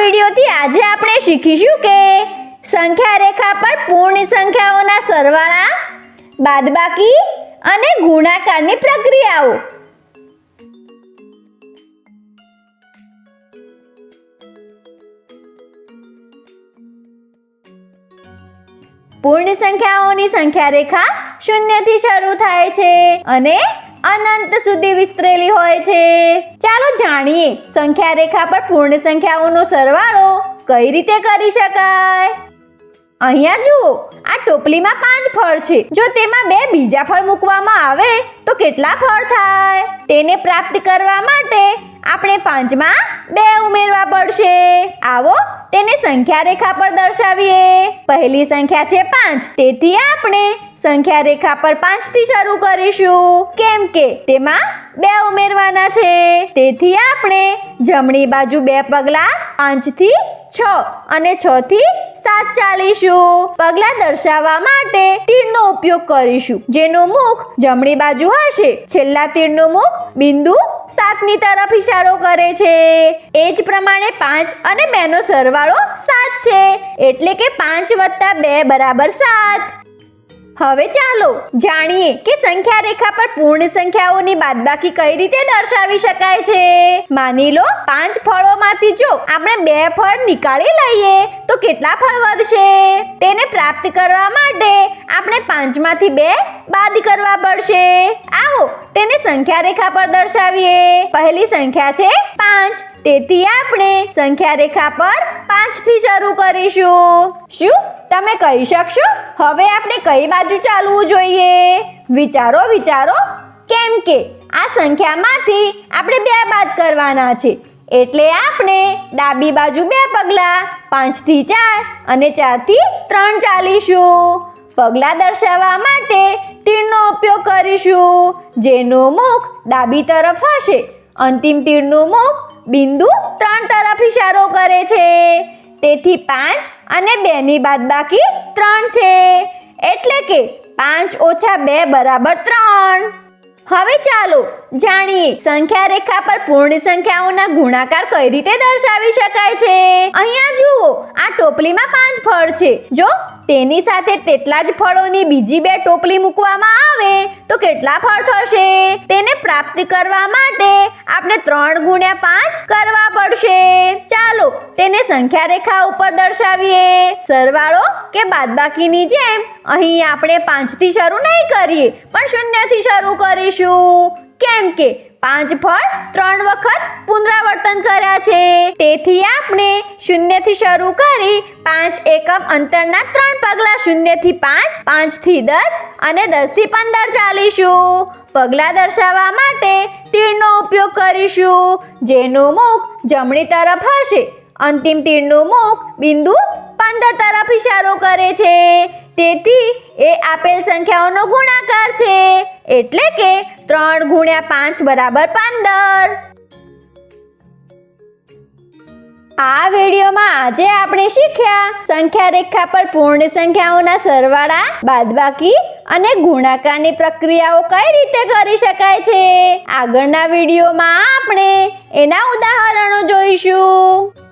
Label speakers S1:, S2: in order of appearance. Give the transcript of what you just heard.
S1: વિડિયોથી આજે આપણે શીખીશું કે સંખ્યા રેખા પર પૂર્ણ સંખ્યાઓના સરવાળા, બાદબાકી અને ગુણાકારની પ્રક્રિયાઓ। પૂર્ણ સંખ્યાઓની સંખ્યા રેખા 0 થી શરૂ થાય છે અને અનંત સુધી વિસ્તરેલી હોય છે। ચાલો જાણીએ સંખ્યા રેખા પર પૂર્ણ સંખ્યાઓનો સરવાળો કઈ રીતે કરી શકાય। અહીંયા જુઓ, આ ટોપલીમાં 5 ફળ છે। જો તેમાં 2 બીજા ફળ મૂકવામાં આવે તો કેટલા ફળ થાય? તેને પ્રાપ્ત કરવા માટે આપણે 5 માં 2 ઉમેરવા પડશે। આવો તેને સંખ્યા રેખા પર દર્શાવીએ। પહેલી સંખ્યા છે 5, તેથી આપણે સંખ્યા રેખા પર 5 થી શરૂ કરીશું, કેમ કે તેમાં 2 ઉમેરવાના છે। તેથી આપણે જમણી બાજુ 2 પગલા 5 થી 6 અને 6 થી 7 ચાલીશું। પગલા દર્શાવવા માટે તીરનો ઉપયોગ કરીશું, જેનું મુખ જમણી બાજુ હશે। છેલ્લા તીરનું મુખ બિંદુ 7 ની તરફ ઇશારો કરે છે। એ જ પ્રમાણે 5 અને 2 નો સરવાળો 7 છે, એટલે કે 5 + 2 = 7। હવે ચાલો જાણીએ કે સંખ્યા રેખા પર પૂર્ણ સંખ્યાઓની બાદબાકી કઈ રીતે દર્શાવી શકાય છે। માની લો 5 ફળોમાંથી જો આપણે 2 ફળ નીકાળી લઈએ તો કેટલા ફળ વધશે? તેને પ્રાપ્ત કરવા માટે આપણે 5 માંથી 2 બાદ કરવા પડશે। આવો તેને સંખ્યા રેખા પર દર્શાવીએ। પહેલી સંખ્યા છે 5, તેથી આપણે સંખ્યા રેખા પર 5 થી શરૂ કરીશું। શું તમે કહી શકશો હવે આપણે કઈ બાજુ ચાલવું જોઈએ? વિચારો, કેમ કે આ સંખ્યામાંથી આપણે 2 બાદ કરવાના છે, એટલે આપણે ડાબી બાજુ 2 પગલા 5 થી 4 અને 4 થી 3 ચાલીશું। પગલા દર્શાવવા માટે તીરનો ઉપયોગ કરીશું, જેનું મુખ ડાબી તરફ હશે। અંતિમ તીરનું મુખ બિંદુ 3 તરફ ઇશારો કરે છે। તેથી 5 અને 2 ની બાદબાકી 3 છે, એટલે કે 5 - 2 = 3। હવે ચાલો જાણીએ સંખ્યા રેખા પર પૂર્ણ સંખ્યાઓના ગુણાકાર કઈ રીતે દર્શાવી શકાય છે। અહીંયા જુઓ, આ ટોપલીમાં 5 ફળ છે। જો તેની સાથે તેટલા જ ફળોની બીજી 2 ટોપલી મૂકવામાં આવે તો કેટલા ફળ થશે? તેને પ્રાપ્ત કરવા માટે આપણે 3 × 5 કરવા પડશે। ચાલો તેને સંખ્યા રેખા ઉપર દર્શાવીએ। સરવાળો કે બાદબાકીની જેમ અહીં આપણે 5 થી શરૂ નહીં કરીએ, પણ 0 થી શરૂ કરીશું, કેમ કે 5 ફળ 3 વખત પુનરાવર્તન કર્યા છે। તેથી આપણે 0 થી શરૂ કરી 5 એકમ અંતરના 3 પગલા 0 થી 5, 5 થી 10 અને 10 થી 15 ચાલીશું। પગલા દર્શાવવા માટે તીરનો ઉપયોગ કરીશું, જેનું મુખ જમણી તરફ હશે। અંતિમ તીરનું મુખ બિંદુ 15 તરફ ઇશારો કરે છે। તેથી એ આપેલ સંખ્યાઓનો ગુણાકાર છે, એટલે કે 3 × 5 = 15। આ વિડીયોમાં આજે આપણે શીખ્યા સંખ્યા રેખા પર પૂર્ણ સંખ્યાઓના સરવાળા, બાદબાકી અને ગુણાકારની પ્રક્રિયાઓ કઈ રીતે કરી શકાય છે। આગળના વિડીયોમાં આપણે એના ઉદાહરણો જોઈશું।